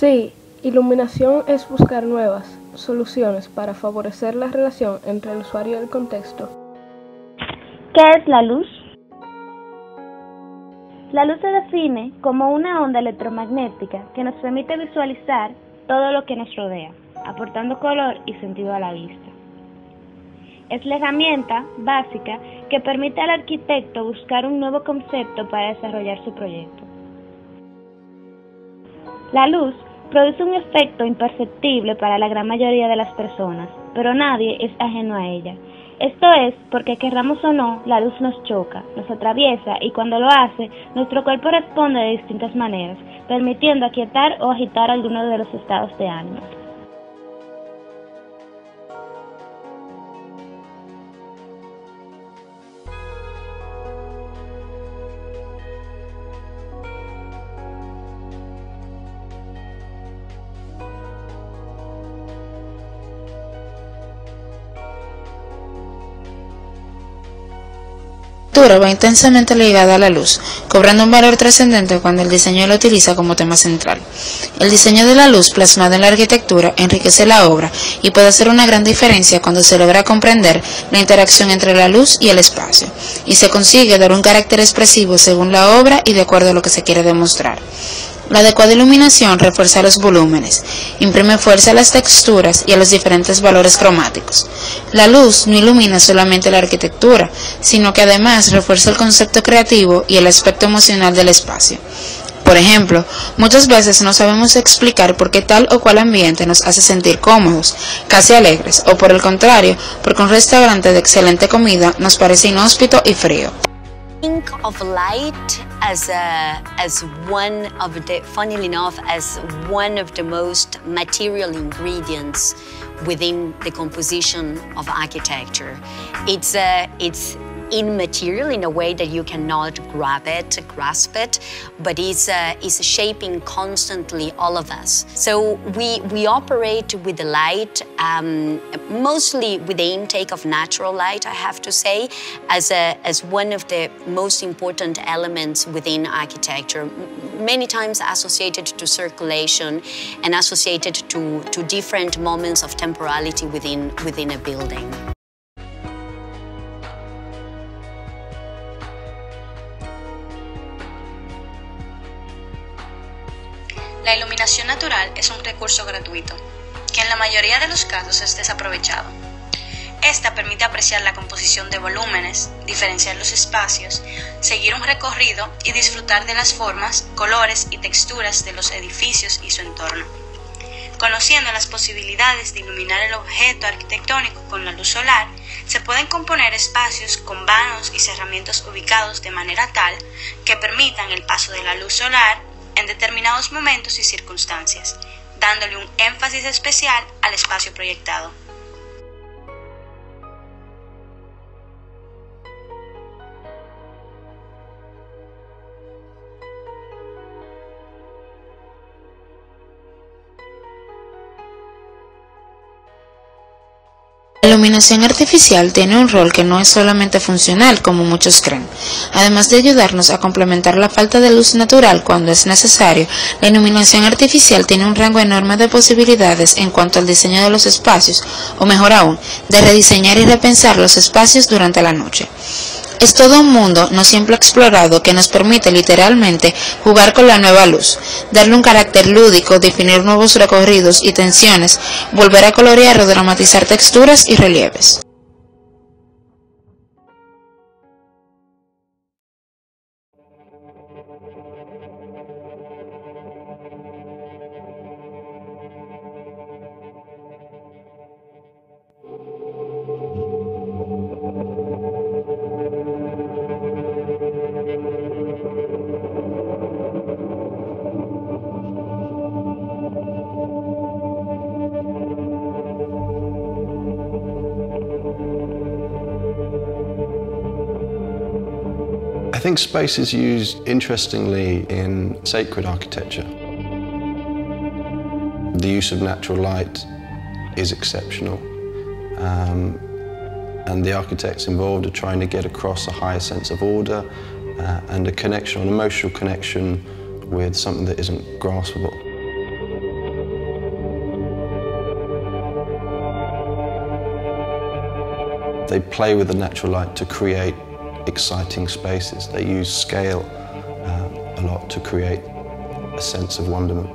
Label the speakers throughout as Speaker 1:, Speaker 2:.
Speaker 1: Sí, iluminación es buscar nuevas soluciones para favorecer la relación entre el usuario y el contexto.
Speaker 2: ¿Qué es la luz? La luz se define como una onda electromagnética que nos permite visualizar todo lo que nos rodea, aportando color y sentido a la vista. Es la herramienta básica que permite al arquitecto buscar un nuevo concepto para desarrollar su proyecto. La luz produce un efecto imperceptible para la gran mayoría de las personas, pero nadie es ajeno a ella. Esto es porque, querramos o no, la luz nos choca, nos atraviesa y cuando lo hace, nuestro cuerpo responde de distintas maneras, permitiendo aquietar o agitar algunos de los estados de ánimo.
Speaker 3: La arquitectura va intensamente ligada a la luz, cobrando un valor trascendente cuando el diseño la utiliza como tema central. El diseño de la luz plasmado en la arquitectura enriquece la obra y puede hacer una gran diferencia cuando se logra comprender la interacción entre la luz y el espacio, y se consigue dar un carácter expresivo según la obra y de acuerdo a lo que se quiere demostrar. La adecuada iluminación refuerza los volúmenes, imprime fuerza a las texturas y a los diferentes valores cromáticos. La luz no ilumina solamente la arquitectura, sino que además refuerza el concepto creativo y el aspecto emocional del espacio. Por ejemplo, muchas veces no sabemos explicar por qué tal o cual ambiente nos hace sentir cómodos, casi alegres, o por el contrario, porque un restaurante de excelente comida nos parece inhóspito y frío.
Speaker 4: Think of light as one of the, funnily enough, as one of the most material ingredients within the composition of architecture. It's immaterial in a way that you cannot grasp it, but it's shaping constantly all of us. So we operate with the light, mostly with the intake of natural light, I have to say, as one of the most important elements within architecture, many times associated to circulation and associated to different moments of temporality within a building.
Speaker 5: La iluminación natural es un recurso gratuito, que en la mayoría de los casos es desaprovechado. Esta permite apreciar la composición de volúmenes, diferenciar los espacios, seguir un recorrido y disfrutar de las formas, colores y texturas de los edificios y su entorno. Conociendo las posibilidades de iluminar el objeto arquitectónico con la luz solar, se pueden componer espacios con vanos y cerramientos ubicados de manera tal que permitan el paso de la luz solar en determinados momentos y circunstancias, dándole un énfasis especial al espacio proyectado.
Speaker 3: La iluminación artificial tiene un rol que no es solamente funcional, como muchos creen. Además de ayudarnos a complementar la falta de luz natural cuando es necesario, la iluminación artificial tiene un rango enorme de posibilidades en cuanto al diseño de los espacios, o mejor aún, de rediseñar y repensar los espacios durante la noche. Es todo un mundo no siempre explorado que nos permite literalmente jugar con la nueva luz, darle un carácter lúdico, definir nuevos recorridos y tensiones, volver a colorear o dramatizar texturas y relieves.
Speaker 6: I think space is used interestingly in sacred architecture. The use of natural light is exceptional, and the architects involved are trying to get across a higher sense of order and a connection, an emotional connection with something that isn't graspable. They play with the natural light to create exciting spaces. They use scale a lot to create a sense of wonderment.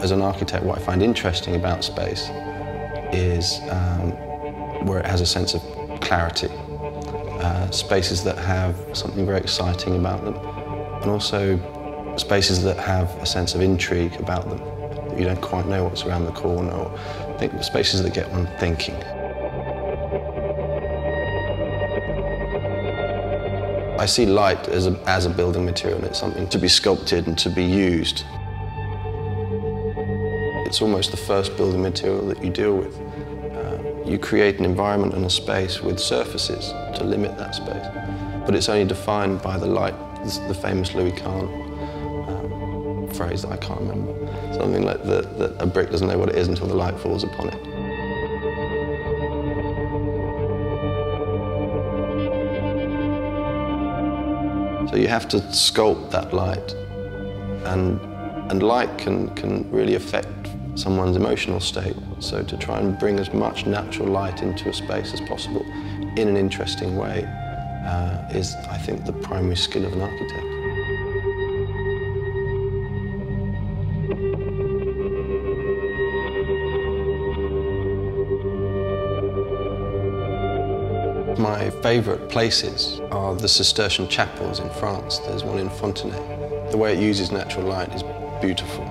Speaker 6: As an architect, what I find interesting about space is where it has a sense of clarity. Spaces that have something very exciting about them, and also spaces that have a sense of intrigue about them, that you don't quite know what's around the corner, or spaces that get one thinking. I see light as a building material, and it's something to be sculpted and to be used. It's almost the first building material that you deal with. You create an environment and a space with surfaces to limit that space, but it's only defined by the light. The famous Louis Kahn phrase that I can't remember. Something like that a brick doesn't know what it is until the light falls upon it. So you have to sculpt that light, and light can really affect someone's emotional state. So to try and bring as much natural light into a space as possible in an interesting way is, I think, the primary skill of an architect. My favourite places are the Cistercian chapels in France. There's one in Fontenay. The way it uses natural light is beautiful.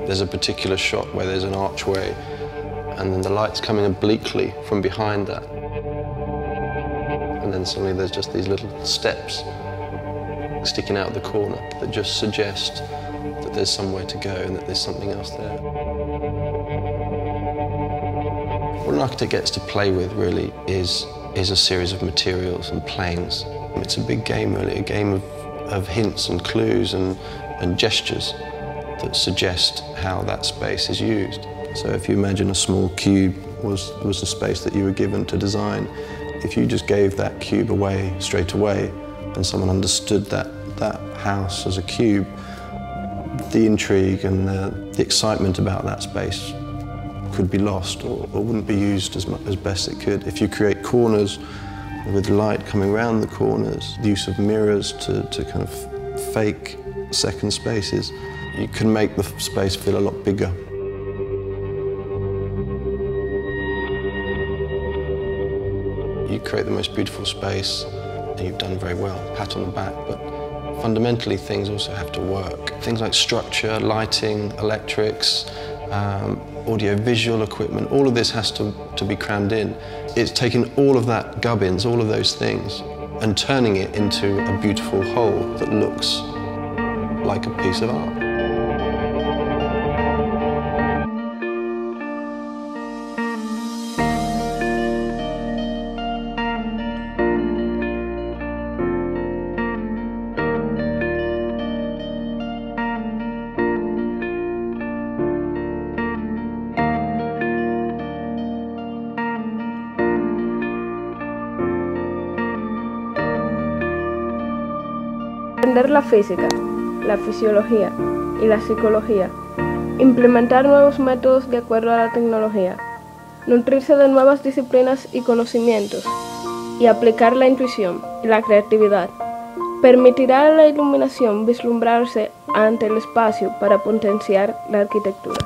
Speaker 6: There's a particular shot where there's an archway and then the light's coming obliquely from behind that. And then suddenly there's just these little steps sticking out of the corner that just suggest that there's somewhere to go and that there's something else there. What an architect gets to play with really is a series of materials and planes. It's a big game really, a game of hints and clues and gestures that suggest how that space is used. So if you imagine a small cube was the space that you were given to design, if you just gave that cube away straight away and someone understood that house as a cube, the intrigue and the excitement about that space could be lost or wouldn't be used as best it could. If you create corners with light coming around the corners, the use of mirrors to kind of fake second spaces, you can make the space feel a lot bigger. You create the most beautiful space and you've done very well, pat on the back, but fundamentally things also have to work. Things like structure, lighting, electrics, audio-visual equipment, all of this has to be crammed in. It's taking all of that gubbins, all of those things, and turning it into a beautiful whole that looks like a piece of art.
Speaker 1: Aprender la física, la fisiología y la psicología, implementar nuevos métodos de acuerdo a la tecnología, nutrirse de nuevas disciplinas y conocimientos, y aplicar la intuición y la creatividad, permitirá a la iluminación vislumbrarse ante el espacio para potenciar la arquitectura.